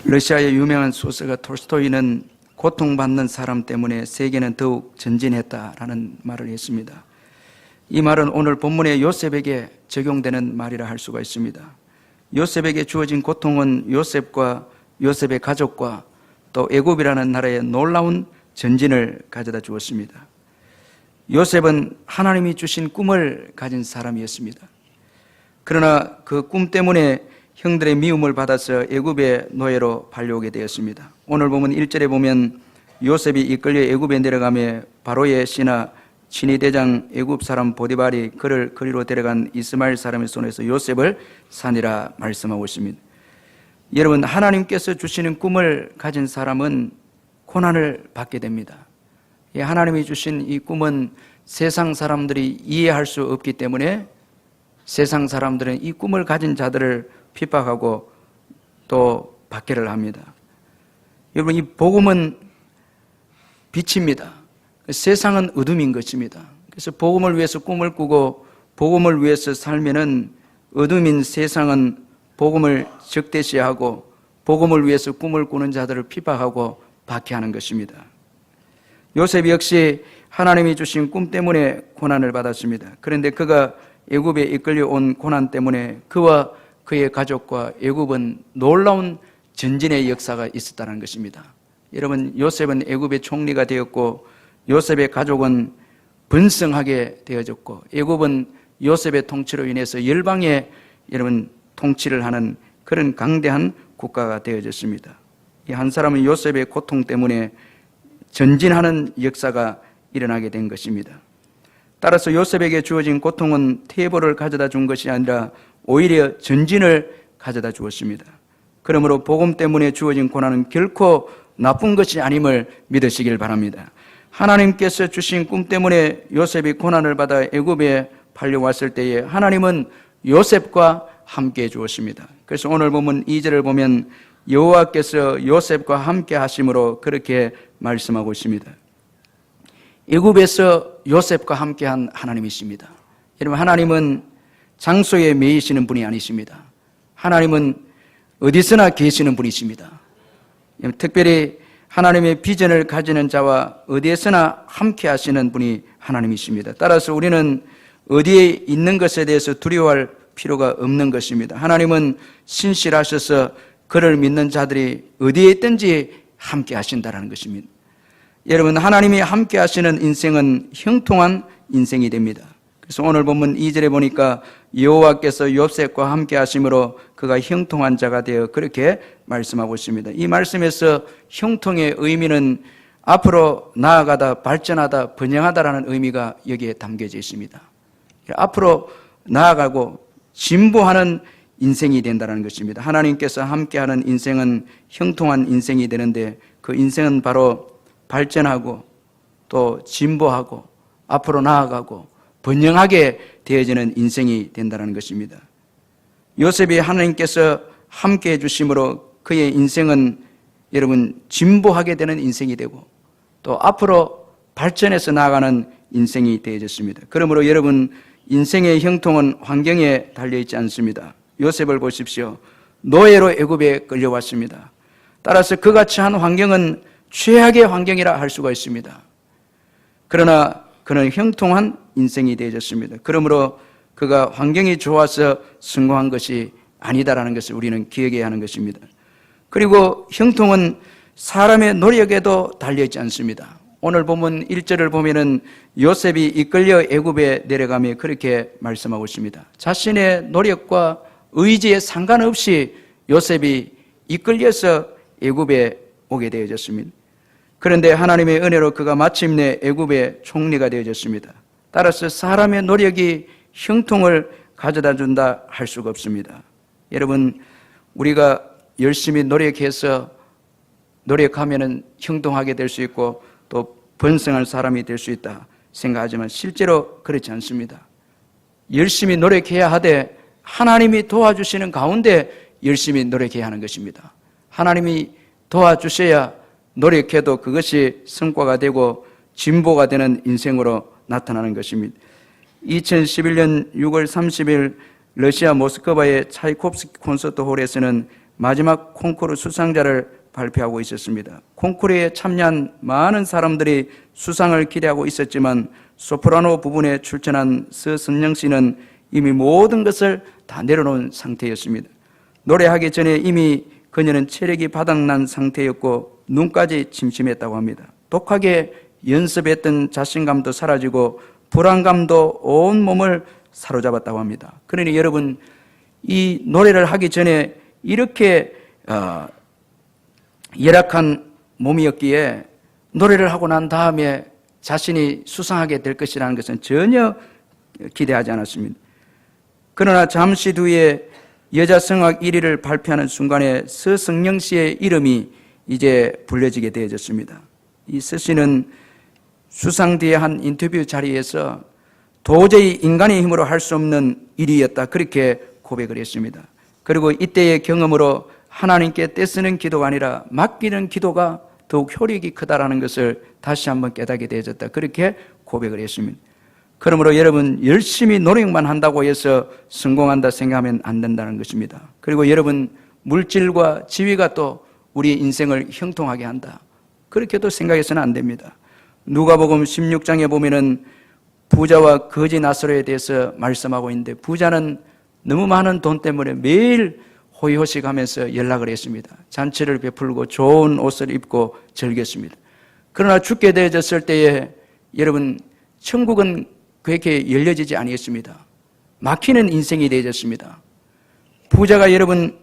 러시아의 유명한 소설가 톨스토이는 고통받는 사람 때문에 세계는 더욱 전진했다라는 말을 했습니다. 이 말은 오늘 본문의 요셉에게 적용되는 말이라 할 수가 있습니다. 요셉에게 주어진 고통은 요셉과 요셉의 가족과 또 애굽이라는 나라의 놀라운 전진을 가져다 주었습니다. 요셉은 하나님이 주신 꿈을 가진 사람이었습니다. 그러나 그 꿈 때문에 형들의 미움을 받아서 애굽의 노예로 팔려오게 되었습니다. 오늘 보면 1절에 보면 요셉이 이끌려 애굽에 내려가며 바로의 신하 친위 대장 애굽 사람 보디발이 그를 거리로 데려간 이스마엘 사람의 손에서 요셉을 산이라 말씀하고 있습니다. 여러분, 하나님께서 주시는 꿈을 가진 사람은 고난을 받게 됩니다. 하나님이 주신 이 꿈은 세상 사람들이 이해할 수 없기 때문에 세상 사람들은 이 꿈을 가진 자들을 핍박하고 또 박해를 합니다. 여러분, 이 복음은 빛입니다. 세상은 어둠인 것입니다. 그래서 복음을 위해서 꿈을 꾸고 복음을 위해서 살면은 어둠인 세상은 복음을 적대시하고 복음을 위해서 꿈을 꾸는 자들을 핍박하고 박해하는 것입니다. 요셉 역시 하나님이 주신 꿈 때문에 고난을 받았습니다. 그런데 그가 애굽에 이끌려 온 고난 때문에 그와 그의 가족과 애굽은 놀라운 전진의 역사가 있었다는 것입니다. 여러분, 요셉은 애굽의 총리가 되었고 요셉의 가족은 번성하게 되어졌고 애굽은 요셉의 통치로 인해서 열방에 여러분 통치를 하는 그런 강대한 국가가 되어졌습니다. 이 한 사람은 요셉의 고통 때문에 전진하는 역사가 일어나게 된 것입니다. 따라서 요셉에게 주어진 고통은 퇴보를 가져다 준 것이 아니라 오히려 전진을 가져다 주었습니다. 그러므로 복음 때문에 주어진 고난은 결코 나쁜 것이 아님을 믿으시길 바랍니다. 하나님께서 주신 꿈 때문에 요셉이 고난을 받아 애굽에 팔려왔을 때에 하나님은 요셉과 함께 주었습니다. 그래서 오늘 보면 2절을 보면 여호와께서 요셉과 함께 하심으로 그렇게 말씀하고 있습니다. 애굽에서 요셉과 함께한 하나님이십니다. 여러분, 하나님은 장소에 매이시는 분이 아니십니다. 하나님은 어디서나 계시는 분이십니다. 특별히 하나님의 비전을 가지는 자와 어디에서나 함께 하시는 분이 하나님이십니다. 따라서 우리는 어디에 있는 것에 대해서 두려워할 필요가 없는 것입니다. 하나님은 신실하셔서 그를 믿는 자들이 어디에 있든지 함께 하신다는 것입니다. 여러분, 하나님이 함께 하시는 인생은 형통한 인생이 됩니다. 그래서 오늘 본문 2절에 보니까 여호와께서 요셉과 함께 하심으로 그가 형통한 자가 되어 그렇게 말씀하고 있습니다. 이 말씀에서 형통의 의미는 앞으로 나아가다, 발전하다, 번영하다라는 의미가 여기에 담겨져 있습니다. 앞으로 나아가고 진보하는 인생이 된다는 것입니다. 하나님께서 함께하는 인생은 형통한 인생이 되는데 그 인생은 바로 발전하고 또 진보하고 앞으로 나아가고 번영하게 되어지는 인생이 된다는 것입니다. 요셉이 하나님께서 함께 해주심으로 그의 인생은 여러분 진보하게 되는 인생이 되고 또 앞으로 발전해서 나아가는 인생이 되어졌습니다. 그러므로 여러분, 인생의 형통은 환경에 달려있지 않습니다. 요셉을 보십시오. 노예로 애굽에 끌려왔습니다. 따라서 그같이 한 환경은 최악의 환경이라 할 수가 있습니다. 그러나 그는 형통한 인생이 되어졌습니다. 그러므로 그가 환경이 좋아서 성공한 것이 아니다라는 것을 우리는 기억해야 하는 것입니다. 그리고 형통은 사람의 노력에도 달려있지 않습니다. 오늘 본문 1절을 보면은 요셉이 이끌려 애굽에 내려가며 그렇게 말씀하고 있습니다. 자신의 노력과 의지에 상관없이 요셉이 이끌려서 애굽에 오게 되어졌습니다. 그런데 하나님의 은혜로 그가 마침내 애굽의 총리가 되어졌습니다. 따라서 사람의 노력이 형통을 가져다 준다 할 수가 없습니다. 여러분, 우리가 열심히 노력해서 노력하면은 형통하게 될 수 있고 또 번성할 사람이 될 수 있다 생각하지만 실제로 그렇지 않습니다. 열심히 노력해야 하되 하나님이 도와주시는 가운데 열심히 노력해야 하는 것입니다. 하나님이 도와주셔야 노력해도 그것이 성과가 되고 진보가 되는 인생으로 나타나는 것입니다. 2011년 6월 30일 러시아 모스크바의 차이콥스키 콘서트 홀에서는 마지막 콩쿠르 수상자를 발표하고 있었습니다. 콩쿠르에 참여한 많은 사람들이 수상을 기대하고 있었지만 소프라노 부분에 출전한 서선영 씨는 이미 모든 것을 다 내려놓은 상태였습니다. 노래하기 전에 이미 그녀는 체력이 바닥난 상태였고 눈까지 침침했다고 합니다. 독하게 연습했던 자신감도 사라지고 불안감도 온 몸을 사로잡았다고 합니다. 그러니 여러분, 이 노래를 하기 전에 이렇게 열악한 몸이었기에 노래를 하고 난 다음에 자신이 수상하게 될 것이라는 것은 전혀 기대하지 않았습니다. 그러나 잠시 뒤에 여자 성악 1위를 발표하는 순간에 서성영 씨의 이름이 이제 불려지게 되어졌습니다. 이 서 씨는 수상 뒤에 한 인터뷰 자리에서 도저히 인간의 힘으로 할 수 없는 일이었다, 그렇게 고백을 했습니다. 그리고 이때의 경험으로 하나님께 떼쓰는 기도가 아니라 맡기는 기도가 더욱 효력이 크다라는 것을 다시 한번 깨닫게 되어졌다, 그렇게 고백을 했습니다. 그러므로 여러분, 열심히 노력만 한다고 해서 성공한다 생각하면 안 된다는 것입니다. 그리고 여러분, 물질과 지위가 또 우리 인생을 형통하게 한다, 그렇게도 생각해서는 안 됩니다. 누가복음 16장에 보면은 부자와 거지 나사로에 대해서 말씀하고 있는데, 부자는 너무 많은 돈 때문에 매일 호의호식하면서 연락을 했습니다. 잔치를 베풀고 좋은 옷을 입고 즐겼습니다. 그러나 죽게 되어졌을 때에 여러분, 천국은 그렇게 열려지지 아니했습니다. 막히는 인생이 되어졌습니다. 부자가 여러분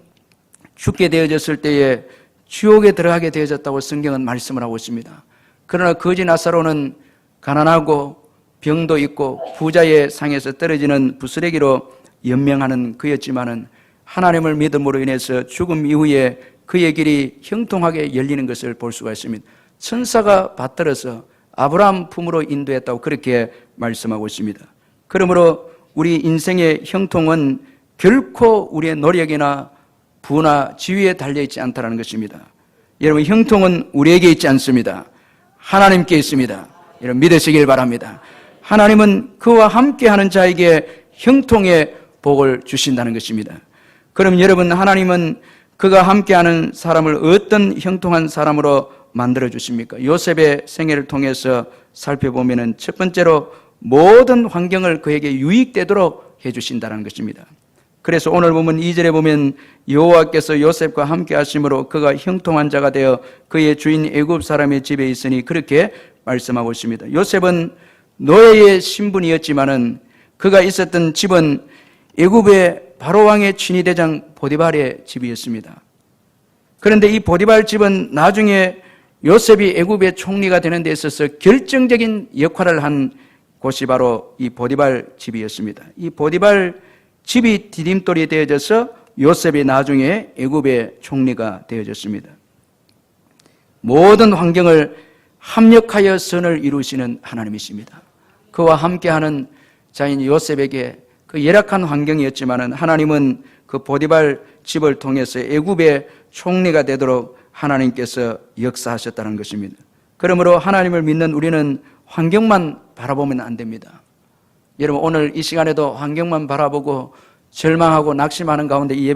죽게 되어졌을 때에 지옥에 들어가게 되어졌다고 성경은 말씀을 하고 있습니다. 그러나 거지 나사로는 가난하고 병도 있고 부자의 상에서 떨어지는 부스레기로 연명하는 그였지만은 하나님을 믿음으로 인해서 죽음 이후에 그의 길이 형통하게 열리는 것을 볼 수가 있습니다. 천사가 받들어서 아브라함 품으로 인도했다고 그렇게 말씀하고 있습니다. 그러므로 우리 인생의 형통은 결코 우리의 노력이나 부나 지위에 달려있지 않다는 것입니다. 여러분, 형통은 우리에게 있지 않습니다. 하나님께 있습니다. 여러분, 믿으시길 바랍니다. 하나님은 그와 함께하는 자에게 형통의 복을 주신다는 것입니다. 그럼 여러분, 하나님은 그가 함께하는 사람을 어떤 형통한 사람으로 만들어 주십니까? 요셉의 생애를 통해서 살펴보면 첫 번째로 모든 환경을 그에게 유익되도록 해주신다는 것입니다. 그래서 오늘 보면 2절에 보면 여호와께서 요셉과 함께 하심으로 그가 형통한 자가 되어 그의 주인 애굽 사람의 집에 있으니, 그렇게 말씀하고 있습니다. 요셉은 노예의 신분이었지만은 그가 있었던 집은 애굽의 바로왕의 친위대장 보디발의 집이었습니다. 그런데 이 보디발 집은 나중에 요셉이 애굽의 총리가 되는 데 있어서 결정적인 역할을 한 곳이 바로 이 보디발 집이었습니다. 이 보디발 집이 디딤돌이 되어져서 요셉이 나중에 애굽의 총리가 되어졌습니다. 모든 환경을 합력하여 선을 이루시는 하나님이십니다. 그와 함께하는 자인 요셉에게 그 열악한 환경이었지만 하나님은 그 보디발 집을 통해서 애굽의 총리가 되도록 하나님께서 역사하셨다는 것입니다. 그러므로 하나님을 믿는 우리는 환경만 바라보면 안 됩니다. 여러분, 오늘 이 시간에도 환경만 바라보고 절망하고 낙심하는 가운데 이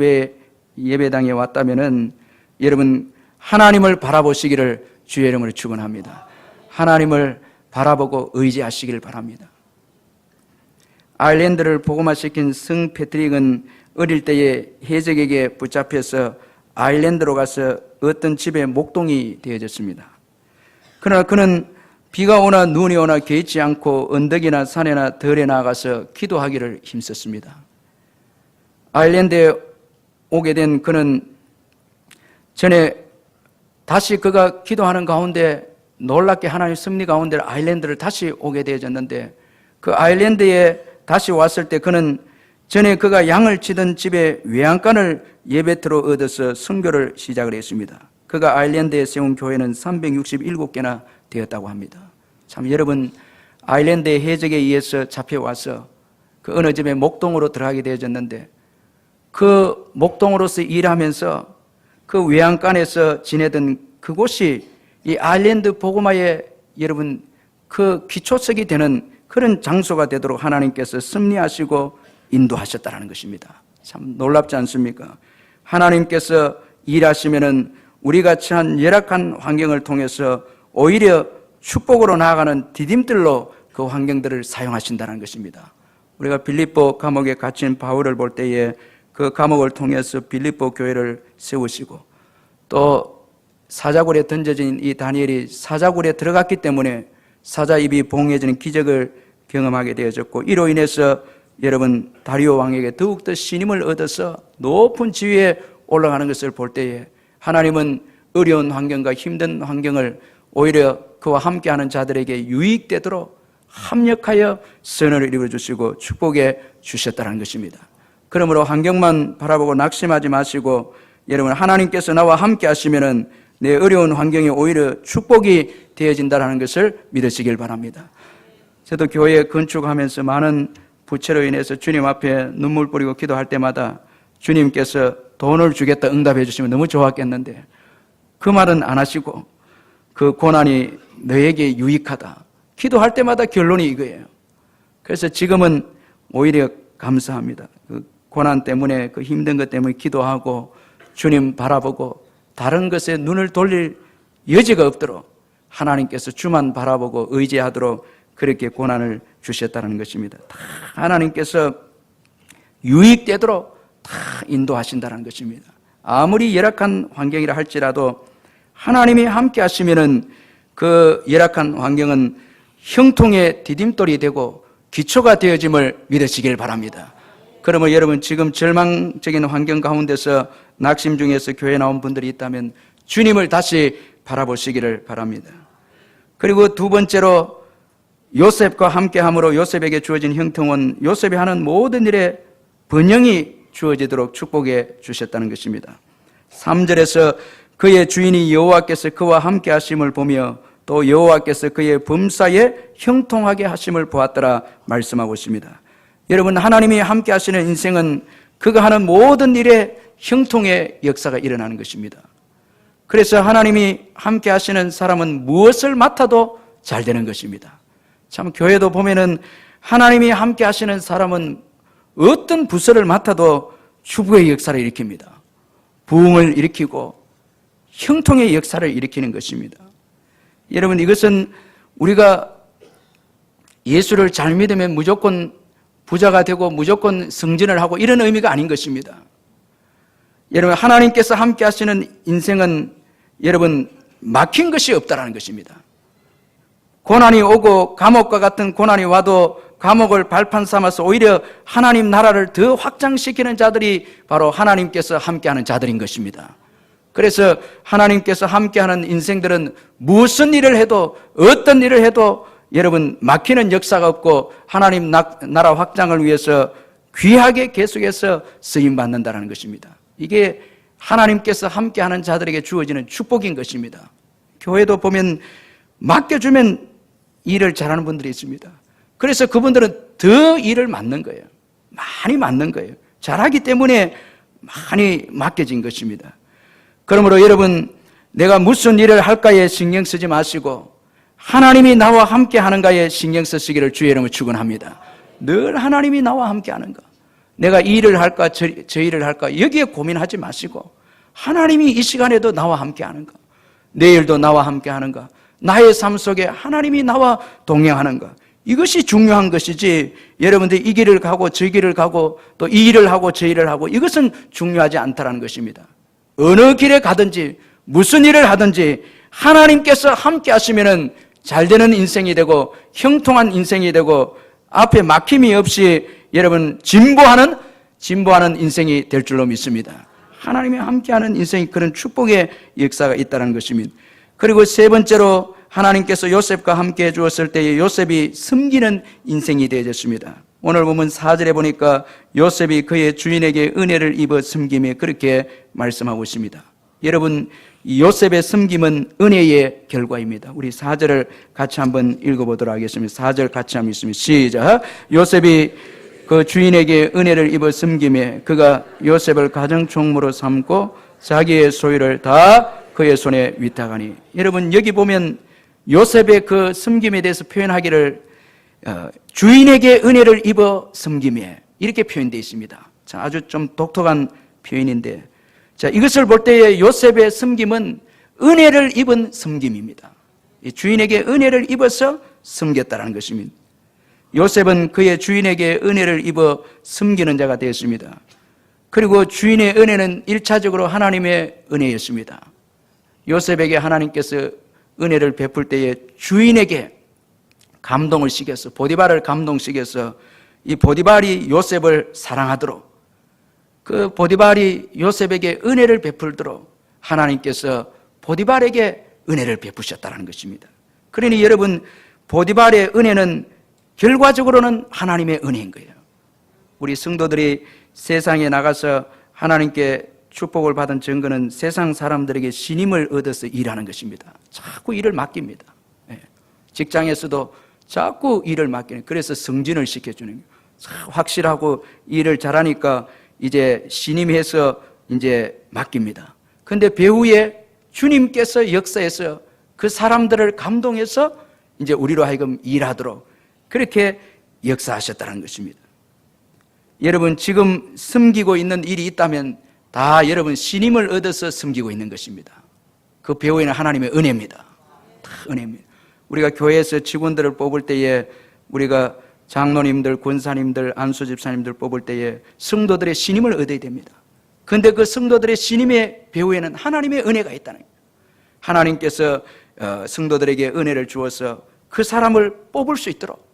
예배당에 왔다면은 여러분, 하나님을 바라보시기를 주의 이름으로 축원합니다. 하나님을 바라보고 의지하시기를 바랍니다. 아일랜드를 복음화시킨 성 패트릭은 어릴 때에 해적에게 붙잡혀서 아일랜드로 가서 어떤 집에 목동이 되어졌습니다. 그러나 그는 비가 오나 눈이 오나 개의치 않고 언덕이나 산에나 들에 나가서 기도하기를 힘썼습니다. 아일랜드에 오게 된 그는 전에 다시 그가 기도하는 가운데 놀랍게 하나님의 섭리 가운데 아일랜드를 다시 오게 되어졌는데, 그 아일랜드에 다시 왔을 때 그는 전에 그가 양을 치던 집에 외양간을 예배터로 얻어서 선교를 시작을 했습니다. 그가 아일랜드에 세운 교회는 367개나 되었다고 합니다. 참, 여러분, 아일랜드의 해적에 의해서 잡혀와서 그 어느 집에 목동으로 들어가게 되어졌는데, 그 목동으로서 일하면서 그 외양간에서 지내던 그곳이 이 아일랜드 복음화의 여러분 그 기초석이 되는 그런 장소가 되도록 하나님께서 섭리하시고 인도하셨다는 것입니다. 참 놀랍지 않습니까? 하나님께서 일하시면은 우리가 처한 열악한 환경을 통해서 오히려 축복으로 나아가는 디딤들로 그 환경들을 사용하신다는 것입니다. 우리가 빌립보 감옥에 갇힌 바울을 볼 때에 그 감옥을 통해서 빌립보 교회를 세우시고, 또 사자굴에 던져진 이 다니엘이 사자굴에 들어갔기 때문에 사자 입이 봉해지는 기적을 경험하게 되어졌고, 이로 인해서 여러분 다리오 왕에게 더욱더 신임을 얻어서 높은 지위에 올라가는 것을 볼 때에 하나님은 어려운 환경과 힘든 환경을 오히려 그와 함께하는 자들에게 유익되도록 합력하여 선을 이루어 주시고 축복해 주셨다는 것입니다. 그러므로 환경만 바라보고 낙심하지 마시고, 여러분 하나님께서 나와 함께 하시면은 내 어려운 환경이 오히려 축복이 되어진다는 것을 믿으시길 바랍니다. 저도 교회 건축하면서 많은 부채로 인해서 주님 앞에 눈물 뿌리고 기도할 때마다 주님께서 돈을 주겠다 응답해 주시면 너무 좋았겠는데, 그 말은 안 하시고 그 고난이 너에게 유익하다, 기도할 때마다 결론이 이거예요. 그래서 지금은 오히려 감사합니다. 그 고난 때문에, 그 힘든 것 때문에 기도하고 주님 바라보고 다른 것에 눈을 돌릴 여지가 없도록 하나님께서 주만 바라보고 의지하도록 그렇게 고난을 주셨다는 것입니다. 다 하나님께서 유익되도록 다 인도하신다는 것입니다. 아무리 열악한 환경이라 할지라도 하나님이 함께 하시면은 그 열악한 환경은 형통의 디딤돌이 되고 기초가 되어짐을 믿으시길 바랍니다. 그러면 여러분 지금 절망적인 환경 가운데서 낙심 중에서 교회에 나온 분들이 있다면 주님을 다시 바라보시기를 바랍니다. 그리고 두 번째로 요셉과 함께함으로 요셉에게 주어진 형통은 요셉이 하는 모든 일에 번영이 주어지도록 축복해 주셨다는 것입니다. 3절에서 그의 주인이 여호와께서 그와 함께 하심을 보며 또 여호와께서 그의 범사에 형통하게 하심을 보았더라 말씀하고 있습니다. 여러분 하나님이 함께 하시는 인생은 그가 하는 모든 일에 형통의 역사가 일어나는 것입니다. 그래서 하나님이 함께 하시는 사람은 무엇을 맡아도 잘 되는 것입니다. 참 교회도 보면은 하나님이 함께 하시는 사람은 어떤 부서를 맡아도 축복의 역사를 일으킵니다. 부흥을 일으키고 형통의 역사를 일으키는 것입니다. 여러분 이것은 우리가 예수를 잘 믿으면 무조건 부자가 되고 무조건 승진을 하고 이런 의미가 아닌 것입니다. 여러분 하나님께서 함께 하시는 인생은 여러분 막힌 것이 없다는 것입니다. 고난이 오고 감옥과 같은 고난이 와도 감옥을 발판 삼아서 오히려 하나님 나라를 더 확장시키는 자들이 바로 하나님께서 함께하는 자들인 것입니다. 그래서 하나님께서 함께하는 인생들은 무슨 일을 해도 어떤 일을 해도 여러분 막히는 역사가 없고 하나님 나라 확장을 위해서 귀하게 계속해서 쓰임받는다는 것입니다. 이게 하나님께서 함께하는 자들에게 주어지는 축복인 것입니다. 교회도 보면 맡겨주면 일을 잘하는 분들이 있습니다. 그래서 그분들은 더 일을 맡는 거예요. 많이 맡는 거예요. 잘하기 때문에 많이 맡겨진 것입니다. 그러므로 여러분 내가 무슨 일을 할까에 신경 쓰지 마시고 하나님이 나와 함께 하는가에 신경 쓰시기를 주의 이름으로 축원합니다. 늘 하나님이 나와 함께 하는가, 내가 이 일을 할까 저 일을 할까 여기에 고민하지 마시고 하나님이 이 시간에도 나와 함께 하는가, 내일도 나와 함께 하는가, 나의 삶 속에 하나님이 나와 동행하는가, 이것이 중요한 것이지 여러분들이 이 길을 가고 저 길을 가고 또 이 일을 하고 저 일을 하고 이것은 중요하지 않다는 것입니다. 어느 길에 가든지 무슨 일을 하든지 하나님께서 함께 하시면은 잘 되는 인생이 되고 형통한 인생이 되고 앞에 막힘이 없이 여러분 진보하는 인생이 될 줄로 믿습니다. 하나님이 함께하는 인생이 그런 축복의 역사가 있다는 것입니다. 그리고 세 번째로 하나님께서 요셉과 함께 해주었을 때에 요셉이 섬기는 인생이 되어졌습니다. 오늘 보면 4절에 보니까 요셉이 그의 주인에게 은혜를 입어 섬김에 그렇게 말씀하고 있습니다. 여러분 이 요셉의 섬김은 은혜의 결과입니다. 우리 4절을 같이 한번 읽어보도록 하겠습니다. 4절 같이 한번 읽습니다. 시작. 요셉이 그 주인에게 은혜를 입어 섬김에 그가 요셉을 가정총무로 삼고 자기의 소유를 다 그의 손에 위탁하니. 여러분 여기 보면 요셉의 그 섬김에 대해서 표현하기를 주인에게 은혜를 입어 섬김에 이렇게 표현되어 있습니다. 자, 아주 좀 독특한 표현인데 자, 이것을 볼 때에 요셉의 섬김은 은혜를 입은 섬김입니다. 주인에게 은혜를 입어서 섬겼다는 것입니다. 요셉은 그의 주인에게 은혜를 입어 섬기는 자가 되었습니다. 그리고 주인의 은혜는 1차적으로 하나님의 은혜였습니다. 요셉에게 하나님께서 은혜를 베풀 때에 주인에게 감동을 시켜서, 보디발을 감동시켜서 이 보디발이 요셉을 사랑하도록, 그 보디발이 요셉에게 은혜를 베풀도록 하나님께서 보디발에게 은혜를 베푸셨다는 것입니다. 그러니 여러분, 보디발의 은혜는 결과적으로는 하나님의 은혜인 거예요. 우리 성도들이 세상에 나가서 하나님께 축복을 받은 증거는 세상 사람들에게 신임을 얻어서 일하는 것입니다. 자꾸 일을 맡깁니다. 직장에서도 자꾸 일을 맡기는, 그래서 승진을 시켜주는 거예요. 확실하고 일을 잘하니까 이제 신임해서 이제 맡깁니다. 그런데 배후에 주님께서 역사해서 그 사람들을 감동해서 이제 우리로 하여금 일하도록 그렇게 역사하셨다는 것입니다. 여러분, 지금 섬기고 있는 일이 있다면 다 여러분 신임을 얻어서 섬기고 있는 것입니다. 그 배후에는 하나님의 은혜입니다. 다 은혜입니다. 우리가 교회에서 직원들을 뽑을 때에, 우리가 장로님들, 권사님들, 안수집사님들 뽑을 때에 성도들의 신임을 얻어야 됩니다. 그런데 그 성도들의 신임의 배후에는 하나님의 은혜가 있다는 거예요. 하나님께서 성도들에게 은혜를 주어서 그 사람을 뽑을 수 있도록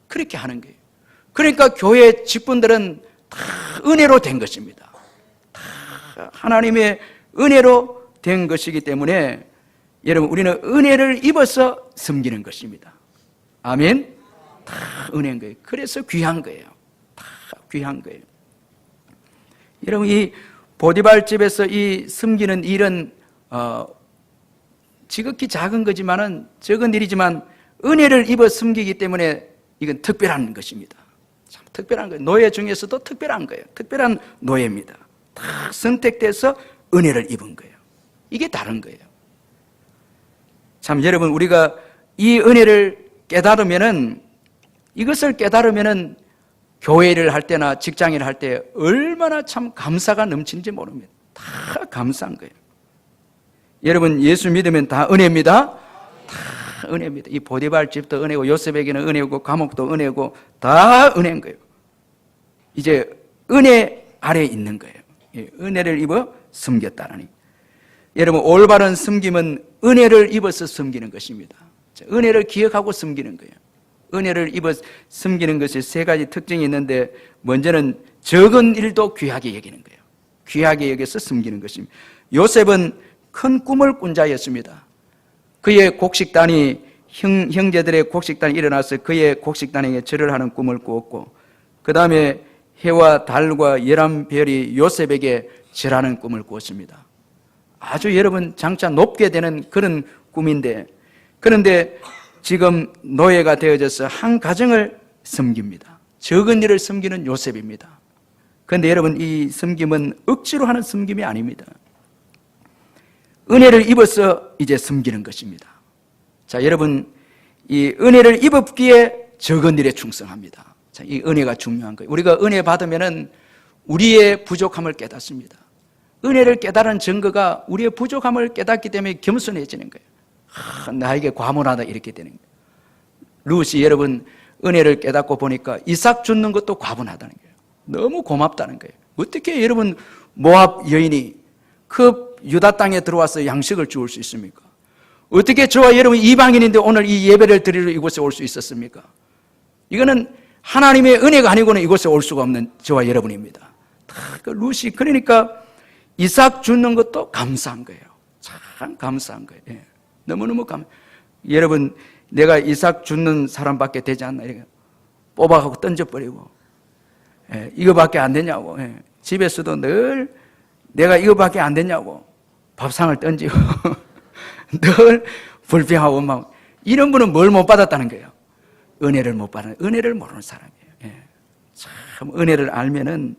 그렇게 하는 거예요. 그러니까 교회 직분들은 다 은혜로 된 것입니다. 다 하나님의 은혜로 된 것이기 때문에 여러분, 우리는 은혜를 입어서 섬기는 것입니다. 아멘. 다 은혜인 거예요. 그래서 귀한 거예요. 다 귀한 거예요. 여러분, 이 보디발 집에서 이 섬기는 일은 지극히 작은 거지만은, 적은 일이지만 은혜를 입어 섬기기 때문에 이건 특별한 것입니다. 참 특별한 거예요. 노예 중에서도 특별한 거예요. 특별한 노예입니다. 다 선택돼서 은혜를 입은 거예요. 이게 다른 거예요. 참 여러분, 우리가 이 은혜를 깨달으면은, 이것을 깨달으면은 교회 일을 할 때나 직장 일을 할 때 얼마나 참 감사가 넘치는지 모릅니다. 다 감사한 거예요. 여러분, 예수 믿으면 다 은혜입니다. 다 은혜입니다. 이 보디발 집도 은혜고, 요셉에게는 은혜고, 감옥도 은혜고, 다 은혜인 거예요. 이제 은혜 아래에 있는 거예요. 은혜를 입어 섬겼다라니. 여러분, 올바른 섬김은 은혜를 입어서 섬기는 것입니다. 은혜를 기억하고 섬기는 거예요. 은혜를 입어 섬기는 것이 세 가지 특징이 있는데, 먼저는 적은 일도 귀하게 여기는 거예요. 귀하게 여겨서 섬기는 것입니다. 요셉은 큰 꿈을 꾼 자였습니다. 그의 곡식단이, 형제들의 곡식단이 일어나서 그의 곡식단에게 절을 하는 꿈을 꾸었고, 그 다음에 해와 달과 11별이 요셉에게 절하는 꿈을 꾸었습니다. 아주 여러분, 장차 높게 되는 그런 꿈인데, 그런데 지금 노예가 되어져서 한 가정을 섬깁니다. 적은 일을 섬기는 요셉입니다. 그런데 여러분, 이 섬김은 억지로 하는 섬김이 아닙니다. 은혜를 입어서 이제 섬기는 것입니다. 자, 여러분, 이 은혜를 입었기에 적은 일에 충성합니다. 자, 이 은혜가 중요한 거예요. 우리가 은혜 받으면은 우리의 부족함을 깨닫습니다. 은혜를 깨달은 증거가 우리의 부족함을 깨닫기 때문에 겸손해지는 거예요. 나에게 과문하다, 이렇게 되는 거예요. 루시, 여러분, 은혜를 깨닫고 보니까 이삭 죽는 것도 과분하다는 거예요. 너무 고맙다는 거예요. 어떻게 여러분, 모압 여인이 그 유다 땅에 들어와서 양식을 주울 수 있습니까? 어떻게 저와 여러분 이방인인데 오늘 이 예배를 드리러 이곳에 올 수 있었습니까? 이거는 하나님의 은혜가 아니고는 이곳에 올 수가 없는 저와 여러분입니다. 그 루시, 그러니까 이삭 주는 것도 감사한 거예요. 참 감사한 거예요. 예. 너무너무 여러분, 내가 이삭 주는 사람밖에 되지 않나, 이렇게 뽑아가고 던져버리고, 예, 이거밖에 안 되냐고, 예. 집에서도 늘 내가 이거밖에 안 되냐고 밥상을 던지고 늘 불평하고 막, 이런 분은 뭘 못 받았다는 거예요? 은혜를 못 받는, 은혜를 모르는 사람이에요. 예. 참 은혜를 알면은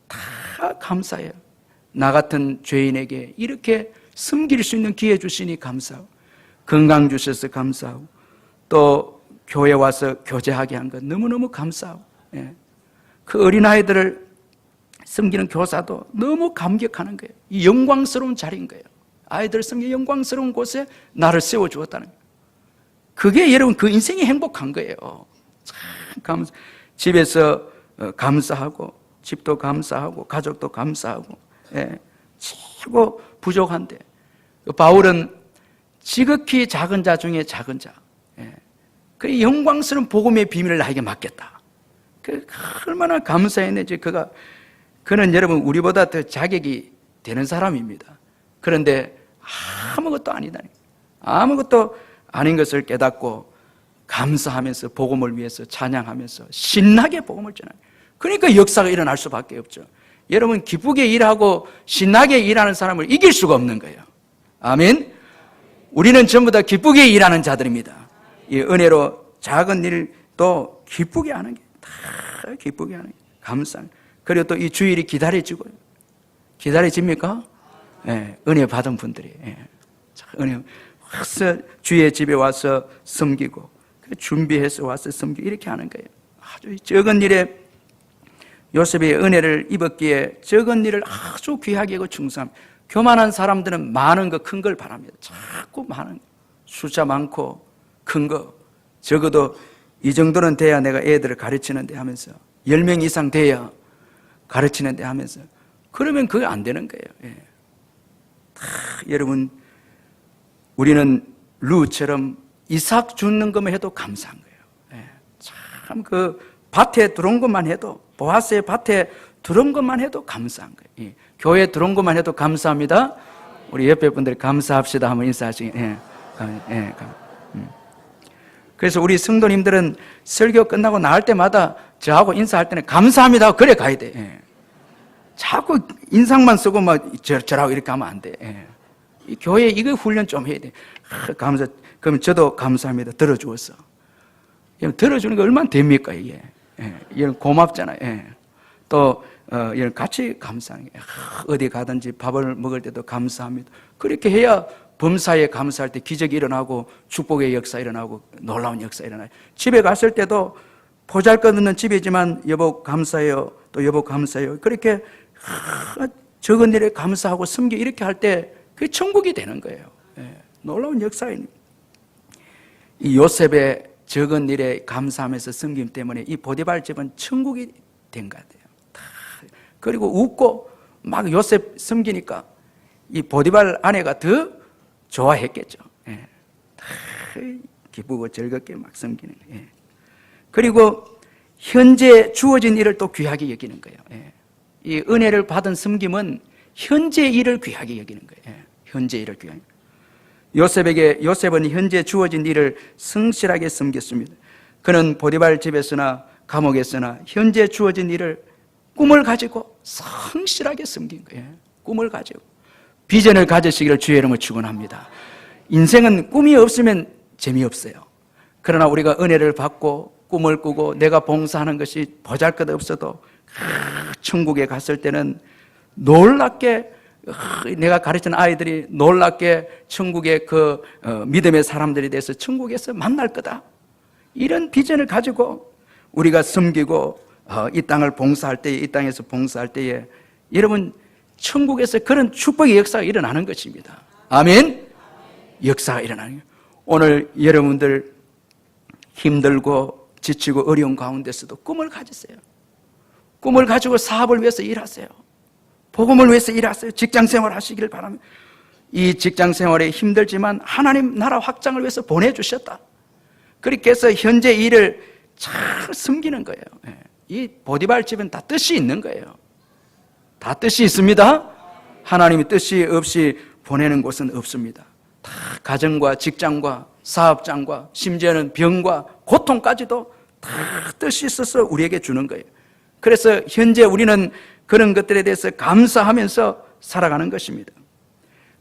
다 감사해요. 나 같은 죄인에게 이렇게 섬길 수 있는 기회 주시니 감사하고, 건강 주셔서 감사하고, 또 교회 와서 교제하게 한 것 너무너무 감사하고, 예. 그 어린아이들을 섬기는 교사도 너무 감격하는 거예요. 이 영광스러운 자리인 거예요. 아이들 섬기는 영광스러운 곳에 나를 세워주었다는 거예요. 그게 여러분 그 인생이 행복한 거예요. 참 집에서 감사하고, 집도 감사하고, 가족도 감사하고, 예, 최고 부족한데 바울은 지극히 작은 자 중에 작은 자, 예, 그 영광스러운 복음의 비밀을 나에게 맡겼다. 그 얼마나 감사했는지. 그는 여러분 우리보다 더 자격이 되는 사람입니다. 그런데 아무것도 아니다. 아무것도 아닌 것을 깨닫고 감사하면서 복음을 위해서 찬양하면서 신나게 복음을 전하는, 그러니까 역사가 일어날 수밖에 없죠. 여러분 기쁘게 일하고 신나게 일하는 사람을 이길 수가 없는 거예요. 아멘. 우리는 전부 다 기쁘게 일하는 자들입니다. 이 은혜로 작은 일도 기쁘게 하는 게, 다 기쁘게 하는 게 감사합니다. 그리고 또 이 주일이 기다려지고요. 기다려집니까? 예, 은혜 받은 분들이, 예, 은혜 와서 주의 집에 와서 섬기고, 준비해서 와서 섬기고, 이렇게 하는 거예요. 아주 적은 일에 요셉의 은혜를 입었기에 적은 일을 아주 귀하게 하고 충성합니다. 교만한 사람들은 많은 거, 큰 걸 바랍니다. 자꾸 많은 거, 숫자 많고 큰 거, 적어도 이 정도는 돼야 내가 애들을 가르치는데 하면서, 10명 이상 돼야 가르치는데 하면서, 그러면 그게 안 되는 거예요. 예. 여러분, 우리는 루처럼 이삭 주는 것만 해도 감사한 거예요. 예. 참 그 밭에 들어온 것만 해도, 보아스의 밭에 들어온 것만 해도 감사한 거예요. 예. 교회에 들어온 것만 해도 감사합니다. 우리 옆에 분들 감사합시다 하면 인사하시기. 예. 예. 그래서 우리 성도님들은 설교 끝나고 나갈 때마다 저하고 인사할 때는 감사합니다. 그래 가야 돼. 예. 자꾸 인상만 쓰고 막 저라고 이렇게 하면 안 돼. 예. 이 교회 이거 훈련 좀 해야 돼. 그럼 저도 감사합니다. 들어주었어. 들어주는 게 얼마나 됩니까 이게? 예. 이건 고맙잖아요. 예. 또 이런 같이 감사하는 게, 어디 가든지 밥을 먹을 때도 감사합니다. 그렇게 해야 범사에 감사할 때 기적이 일어나고 축복의 역사 일어나고 놀라운 역사 일어나요. 집에 갔을 때도 보잘것없는 집이지만 여보 감사해요, 또 여보 감사해요, 그렇게 적은 일에 감사하고 섬기, 이렇게 할 때 그게 천국이 되는 거예요. 예, 놀라운 역사입니다. 이 요셉의 적은 일에 감사하면서 섬김 때문에 이 보디발 집은 천국이 된 것 같아요. 그리고 웃고 막 요셉 섬기니까 이 보디발 아내가 더 좋아했겠죠. 예. 기쁘고 즐겁게 막 섬기는 거예요. 예. 그리고 현재 주어진 일을 또 귀하게 여기는 거예요. 예. 이 은혜를 받은 섬김은 현재 일을 귀하게 여기는 거예요. 예. 현재 일을 귀하게. 요셉은 현재 주어진 일을 성실하게 섬겼습니다. 그는 보디발 집에서나 감옥에서나 현재 주어진 일을, 꿈을 가지고 성실하게 섬긴 거예요. 꿈을 가지고 비전을 가지시기를 주의 이름으로 축원합니다. 인생은 꿈이 없으면 재미없어요. 그러나 우리가 은혜를 받고 꿈을 꾸고 내가 봉사하는 것이 보잘것없어도 천국에 갔을 때는 놀랍게, 내가 가르치는 아이들이 놀랍게 천국의 그 믿음의 사람들이 돼서 천국에서 만날 거다, 이런 비전을 가지고 우리가 섬기고 이 땅을 봉사할 때에, 이 땅에서 봉사할 때에 여러분 천국에서 그런 축복의 역사가 일어나는 것입니다. 아멘. 역사가 일어나는 거예요. 오늘 여러분들 힘들고 지치고 어려운 가운데서도 꿈을 가지세요. 꿈을 가지고 사업을 위해서 일하세요. 복음을 위해서 일하세요. 직장생활 하시기를 바랍니다. 이 직장생활이 힘들지만 하나님 나라 확장을 위해서 보내주셨다. 그렇게 해서 현재 일을 잘 섬기는 거예요. 이 보디발 집은 다 뜻이 있는 거예요. 다 뜻이 있습니다. 하나님이 뜻이 없이 보내는 곳은 없습니다. 다 가정과 직장과 사업장과 심지어는 병과 고통까지도 다 뜻이 있어서 우리에게 주는 거예요. 그래서 현재 우리는 그런 것들에 대해서 감사하면서 살아가는 것입니다.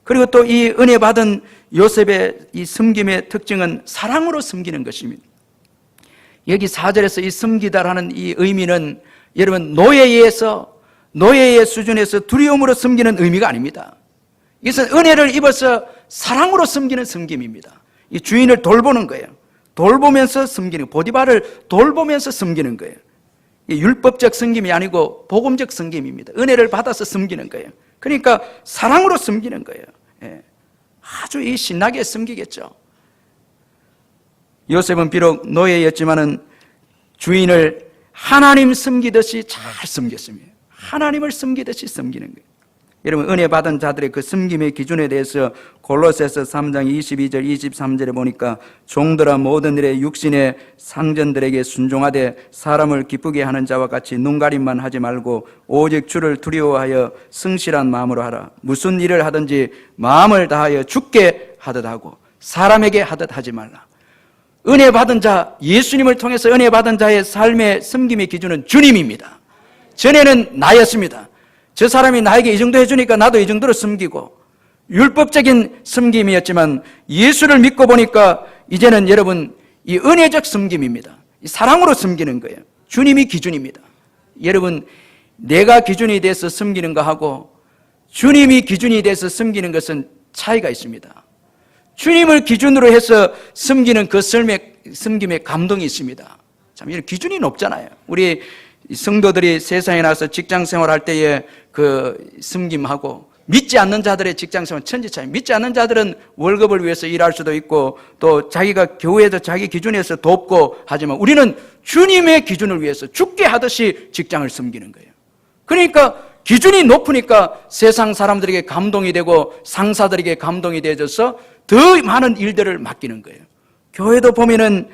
그리고 또 이 은혜 받은 요셉의 이 섬김의 특징은 사랑으로 섬기는 것입니다. 여기 4절에서 이 섬기다라는 이 의미는 여러분 노예의 수준에서 두려움으로 섬기는 의미가 아닙니다. 이것은 은혜를 입어서 사랑으로 섬기는 섬김입니다. 이 주인을 돌보는 거예요. 돌보면서 섬기는, 보디발을 돌보면서 섬기는 거예요. 율법적 섬김이 아니고 복음적 섬김입니다. 은혜를 받아서 섬기는 거예요. 그러니까 사랑으로 섬기는 거예요. 예. 아주 신나게 섬기겠죠. 요셉은 비록 노예였지만은 주인을 하나님 섬기듯이 잘 섬겼습니다. 하나님을 섬기듯이 섬기는 거예요. 여러분, 은혜 받은 자들의 그 섬김의 기준에 대해서 골로새서 3장 22절 23절에 보니까 종들아 모든 일에 육신의 상전들에게 순종하되 사람을 기쁘게 하는 자와 같이 눈가림만 하지 말고 오직 주를 두려워하여 성실한 마음으로 하라. 무슨 일을 하든지 마음을 다하여 주께 하듯 하고 사람에게 하듯 하지 말라. 은혜 받은 자, 예수님을 통해서 은혜 받은 자의 삶의 섬김의 기준은 주님입니다. 전에는 나였습니다. 저 사람이 나에게 이 정도 해주니까 나도 이 정도로 섬기고, 율법적인 섬김이었지만 예수를 믿고 보니까 이제는 여러분 이 은혜적 섬김입니다. 이 사랑으로 섬기는 거예요. 주님이 기준입니다. 여러분, 내가 기준이 돼서 섬기는 거하고 주님이 기준이 돼서 섬기는 것은 차이가 있습니다. 주님을 기준으로 해서 섬기는 그 섬김에 감동이 있습니다. 참, 이런 기준이 높잖아요. 우리 성도들이 세상에 나가서 직장 생활할 때에 그 섬김하고, 믿지 않는 자들의 직장 생활 천지 차이. 믿지 않는 자들은 월급을 위해서 일할 수도 있고 또 자기가 교회에서 자기 기준에서 돕고 하지만 우리는 주님의 기준을 위해서 죽게 하듯이 직장을 섬기는 거예요. 그러니까 기준이 높으니까 세상 사람들에게 감동이 되고 상사들에게 감동이 되어져서 더 많은 일들을 맡기는 거예요. 교회도 보면은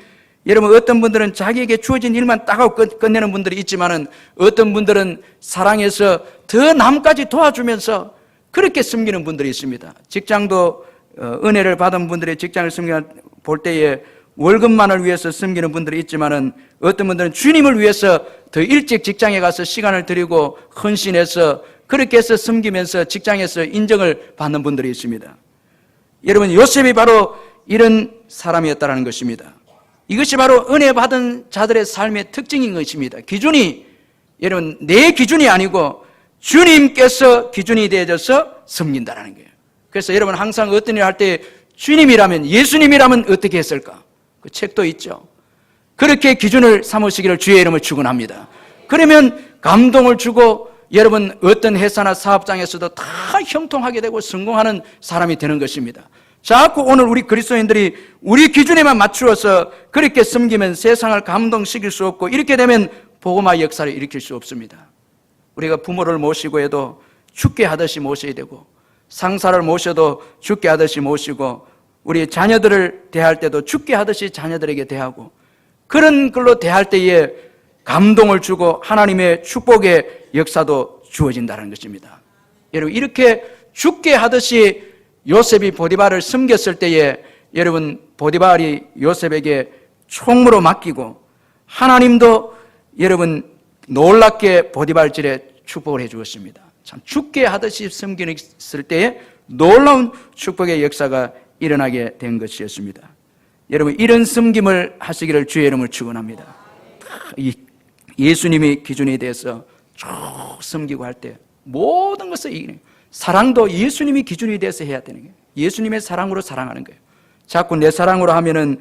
여러분, 어떤 분들은 자기에게 주어진 일만 딱 하고 끝내는 분들이 있지만은 어떤 분들은 사랑해서 더 남까지 도와주면서 그렇게 섬기는 분들이 있습니다. 직장도 은혜를 받은 분들의 직장을 볼 때에 월급만을 위해서 섬기는 분들이 있지만은 어떤 분들은 주님을 위해서 더 일찍 직장에 가서 시간을 들이고 헌신해서 그렇게 해서 섬기면서 직장에서 인정을 받는 분들이 있습니다. 여러분, 요셉이 바로 이런 사람이었다는 것입니다. 이것이 바로 은혜 받은 자들의 삶의 특징인 것입니다. 기준이, 여러분, 내 기준이 아니고 주님께서 기준이 되어져서 섬긴다는 거예요. 그래서 여러분, 항상 어떤 일을 할 때 주님이라면, 예수님이라면 어떻게 했을까? 그 책도 있죠. 그렇게 기준을 삼으시기를 주의 이름을 축원합니다. 그러면 감동을 주고 여러분, 어떤 회사나 사업장에서도 다 형통하게 되고 성공하는 사람이 되는 것입니다. 자꾸 오늘 우리 그리스도인들이 우리 기준에만 맞추어서 그렇게 섬기면 세상을 감동시킬 수 없고, 이렇게 되면 복음화 역사를 일으킬 수 없습니다. 우리가 부모를 모시고 해도 죽게 하듯이 모셔야 되고, 상사를 모셔도 죽게 하듯이 모시고, 우리 자녀들을 대할 때도 죽게 하듯이 자녀들에게 대하고, 그런 걸로 대할 때에 감동을 주고 하나님의 축복의 역사도 주어진다는 것입니다. 여러분, 이렇게 죽게 하듯이 요셉이 보디발을 섬겼을 때에 여러분, 보디발이 요셉에게 총무로 맡기고 하나님도 여러분 놀랍게 보디발질에 축복을 해 주었습니다. 참, 죽게 하듯이 섬겼을 때에 놀라운 축복의 역사가 일어나게 된 것이었습니다. 여러분, 이런 섬김을 하시기를 주의 이름을 축원합니다. 예수님이 기준에 대해서 쭉 섬기고 할 때 모든 것을 이기는, 사랑도 예수님이 기준이 돼서 해야 되는 거예요. 예수님의 사랑으로 사랑하는 거예요. 자꾸 내 사랑으로 하면은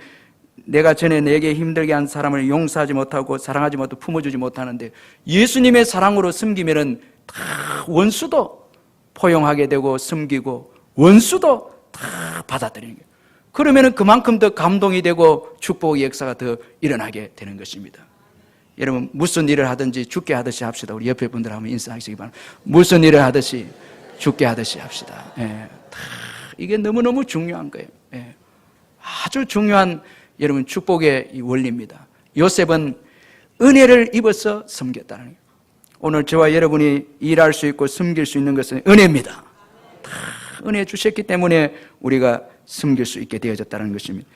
내가 전에 내게 힘들게 한 사람을 용서하지 못하고 사랑하지 못하고 품어주지 못하는데, 예수님의 사랑으로 섬기면은 다 원수도 포용하게 되고 섬기고 원수도 다 받아들이는 거예요. 그러면은 그만큼 더 감동이 되고 축복의 역사가 더 일어나게 되는 것입니다. 여러분, 무슨 일을 하든지 죽게 하듯이 합시다. 우리 옆에 분들 한번 인사하시기 바랍니다. 무슨 일을 하듯이 죽게 하듯이 합시다. 예, 이게 너무너무 중요한 거예요. 예, 아주 중요한 여러분 축복의 이 원리입니다. 요셉은 은혜를 입어서 섬겼다는 거예요. 오늘 저와 여러분이 일할 수 있고 섬길 수 있는 것은 은혜입니다. 다 은혜 주셨기 때문에 우리가 섬길 수 있게 되어졌다는 것입니다.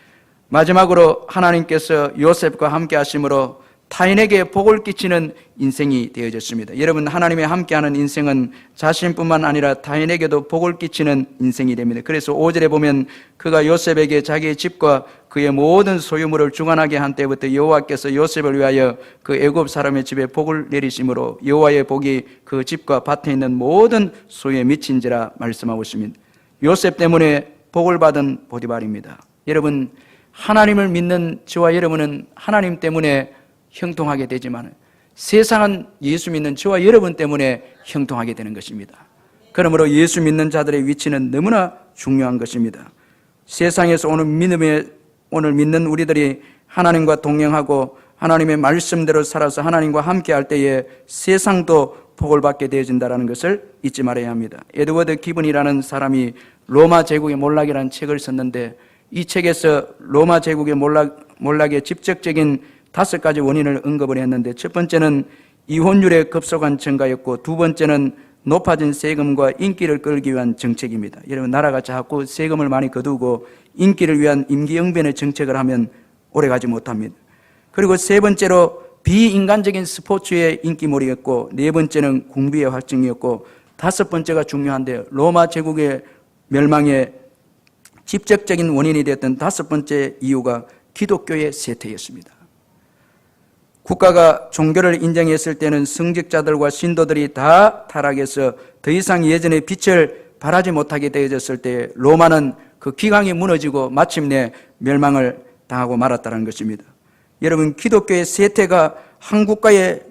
마지막으로 하나님께서 요셉과 함께 하심으로 타인에게 복을 끼치는 인생이 되어졌습니다. 여러분, 하나님이 함께하는 인생은 자신뿐만 아니라 타인에게도 복을 끼치는 인생이 됩니다. 그래서 5절에 보면 그가 요셉에게 자기의 집과 그의 모든 소유물을 주관하게 한 때부터 여호와께서 요셉을 위하여 그 애굽 사람의 집에 복을 내리심으로 여호와의 복이 그 집과 밭에 있는 모든 소유에 미친지라 말씀하고 있습니다. 요셉 때문에 복을 받은 보디발입니다. 여러분, 하나님을 믿는 저와 여러분은 하나님 때문에 형통하게 되지만 세상은 예수 믿는 저와 여러분 때문에 형통하게 되는 것입니다. 그러므로 예수 믿는 자들의 위치는 너무나 중요한 것입니다. 세상에서 오늘 믿는 우리들이 하나님과 동행하고 하나님의 말씀대로 살아서 하나님과 함께 할 때에 세상도 복을 받게 되어진다는 것을 잊지 말아야 합니다. 에드워드 기본이라는 사람이 로마 제국의 몰락이라는 책을 썼는데 이 책에서 로마 제국의 몰락의 직접적인 5가지 원인을 언급을 했는데 첫 번째는 이혼율의 급속한 증가였고 두 번째는 높아진 세금과 인기를 끌기 위한 정책입니다. 여러분 나라가 자꾸 세금을 많이 거두고 인기를 위한 임기응변의 정책을 하면 오래가지 못합니다. 그리고 세 번째로 비인간적인 스포츠의 인기몰이였고 네 번째는 궁비의 활증이었고 다섯 번째가 중요한데 로마 제국의 멸망의 직접적인 원인이 되었던 다섯 번째 이유가 기독교의 쇠퇴였습니다. 국가가 종교를 인정했을 때는 성직자들과 신도들이 다 타락해서 더 이상 예전의 빛을 발하지 못하게 되어졌을 때 로마는 그 기강이 무너지고 마침내 멸망을 당하고 말았다는 것입니다. 여러분 기독교의 쇠퇴가 한 국가의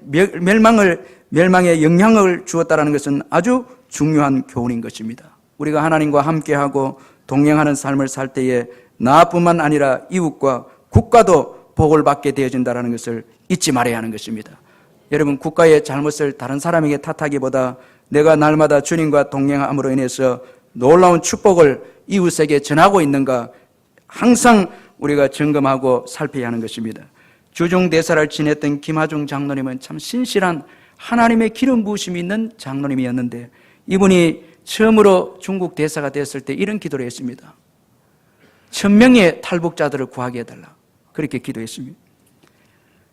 멸망에 영향을 주었다는 것은 아주 중요한 교훈인 것입니다. 우리가 하나님과 함께하고 동행하는 삶을 살 때에 나뿐만 아니라 이웃과 국가도 복을 받게 되어진다는 것을 잊지 말아야 하는 것입니다. 여러분 국가의 잘못을 다른 사람에게 탓하기보다 내가 날마다 주님과 동행함으로 인해서 놀라운 축복을 이웃에게 전하고 있는가 항상 우리가 점검하고 살펴야 하는 것입니다. 주중대사를 지냈던 김하중 장로님은 참 신실한 하나님의 기름 부으심이 있는 장로님이었는데 이분이 처음으로 중국 대사가 됐을 때 이런 기도를 했습니다. 1000명의 탈북자들을 구하게 해달라. 그렇게 기도했습니다.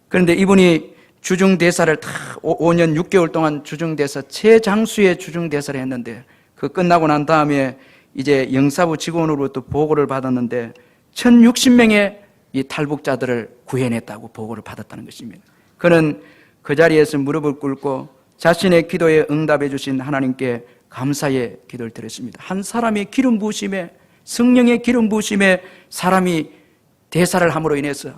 그런데 이분이 주중대사를 다 5년 6개월 동안 주중대사 최장수의 주중대사를 했는데 그 끝나고 난 다음에 이제 영사부 직원으로부터 보고를 받았는데 1060명의 이 탈북자들을 구해냈다고 보고를 받았다는 것입니다. 그는 그 자리에서 무릎을 꿇고 자신의 기도에 응답해 주신 하나님께 감사의 기도를 드렸습니다. 한 사람의 기름 부으심에 성령의 기름 부으심에 사람이 대사를 함으로 인해서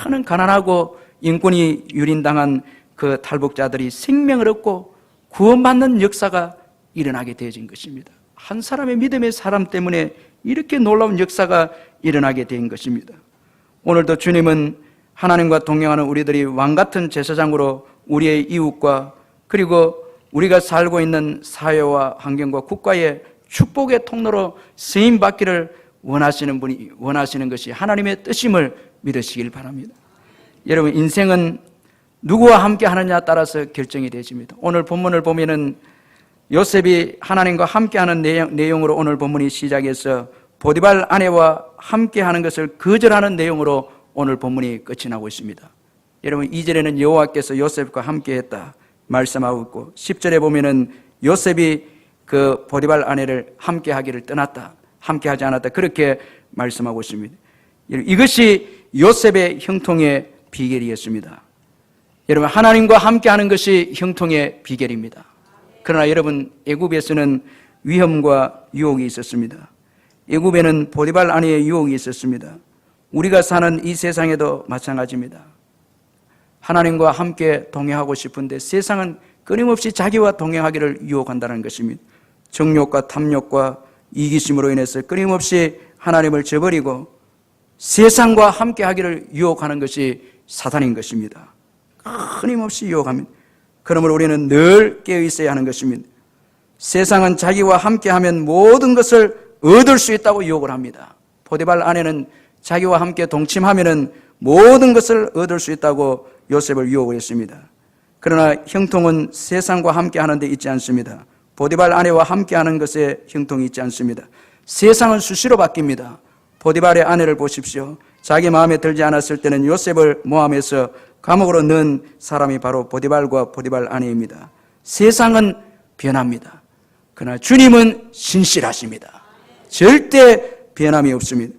많은 가난하고 인권이 유린당한 그 탈북자들이 생명을 얻고 구원받는 역사가 일어나게 되어진 것입니다. 한 사람의 믿음의 사람 때문에 이렇게 놀라운 역사가 일어나게 된 것입니다. 오늘도 주님은 하나님과 동행하는 우리들이 왕같은 제사장으로 우리의 이웃과 그리고 우리가 살고 있는 사회와 환경과 국가의 축복의 통로로 쓰임받기를 원하시는 것이 하나님의 뜻임을 믿으시길 바랍니다. 여러분 인생은 누구와 함께 하느냐에 따라서 결정이 되십니다. 오늘 본문을 보면은 요셉이 하나님과 함께하는 내용으로 오늘 본문이 시작해서 보디발 아내와 함께하는 것을 거절하는 내용으로 오늘 본문이 끝이 나고 있습니다. 여러분 2절에는 여호와께서 요셉과 함께했다 말씀하고 있고 10절에 보면은 요셉이 그 보디발 아내를 함께하기를 떠났다, 함께하지 않았다 그렇게 말씀하고 있습니다. 이것이 요셉의 형통의 비결이었습니다. 여러분 하나님과 함께하는 것이 형통의 비결입니다. 그러나 여러분 애굽에서는 위험과 유혹이 있었습니다. 애굽에는 보디발 아내의 유혹이 있었습니다. 우리가 사는 이 세상에도 마찬가지입니다. 하나님과 함께 동행하고 싶은데 세상은 끊임없이 자기와 동행하기를 유혹한다는 것입니다. 정욕과 탐욕과 이기심으로 인해서 끊임없이 하나님을 저버리고 세상과 함께하기를 유혹하는 것이 사단인 것입니다. 끊임없이 유혹합니다. 그러므로 우리는 늘 깨어 있어야 하는 것입니다. 세상은 자기와 함께하면 모든 것을 얻을 수 있다고 유혹을 합니다. 보디발 아내는 자기와 함께 동침하면 모든 것을 얻을 수 있다고 요셉을 유혹을 했습니다. 그러나 형통은 세상과 함께하는 데 있지 않습니다. 보디발 아내와 함께하는 것에 형통이 있지 않습니다. 세상은 수시로 바뀝니다. 보디발의 아내를 보십시오. 자기 마음에 들지 않았을 때는 요셉을 모함해서 감옥으로 넣은 사람이 바로 보디발과 보디발 아내입니다. 세상은 변합니다. 그러나 주님은 신실하십니다. 절대 변함이 없습니다.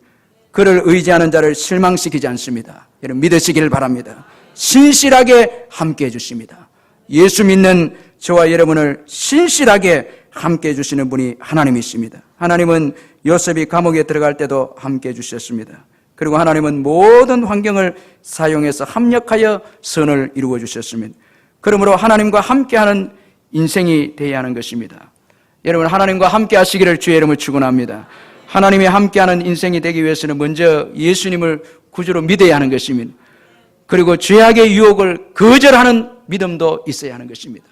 그를 의지하는 자를 실망시키지 않습니다. 여러분 믿으시기를 바랍니다. 신실하게 함께해 주십니다. 예수 믿는 저와 여러분을 신실하게 함께해 주시는 분이 하나님이십니다. 하나님은 요셉이 감옥에 들어갈 때도 함께해 주셨습니다. 그리고 하나님은 모든 환경을 사용해서 합력하여 선을 이루어 주셨습니다. 그러므로 하나님과 함께하는 인생이 되어야 하는 것입니다. 여러분, 하나님과 함께 하시기를 주의 이름으로 축원합니다. 하나님이 함께하는 인생이 되기 위해서는 먼저 예수님을 구주로 믿어야 하는 것입니다. 그리고 죄악의 유혹을 거절하는 믿음도 있어야 하는 것입니다.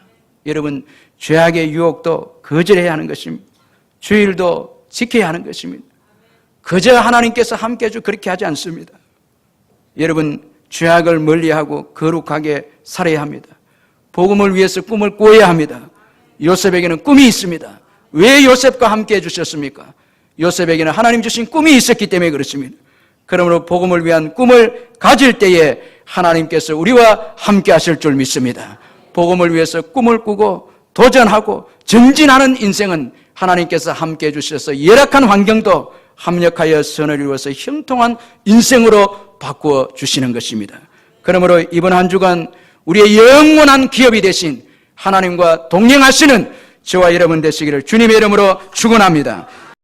여러분, 죄악의 유혹도 거절해야 하는 것입니다. 주일도 지켜야 하는 것입니다. 그저 하나님께서 함께 해주 그렇게 하지 않습니다. 여러분, 죄악을 멀리하고 거룩하게 살아야 합니다. 복음을 위해서 꿈을 꿔야 합니다. 요셉에게는 꿈이 있습니다. 왜 요셉과 함께 해주셨습니까? 요셉에게는 하나님 주신 꿈이 있었기 때문에 그렇습니다. 그러므로 복음을 위한 꿈을 가질 때에 하나님께서 우리와 함께 하실 줄 믿습니다. 복음을 위해서 꿈을 꾸고 도전하고 전진하는 인생은 하나님께서 함께 해주셔서 열악한 환경도 합력하여 선을 이루어서 형통한 인생으로 바꾸어 주시는 것입니다. 그러므로 이번 한 주간 우리의 영원한 기업이 되신 하나님과 동행하시는 저와 여러분 되시기를 주님의 이름으로 축원합니다.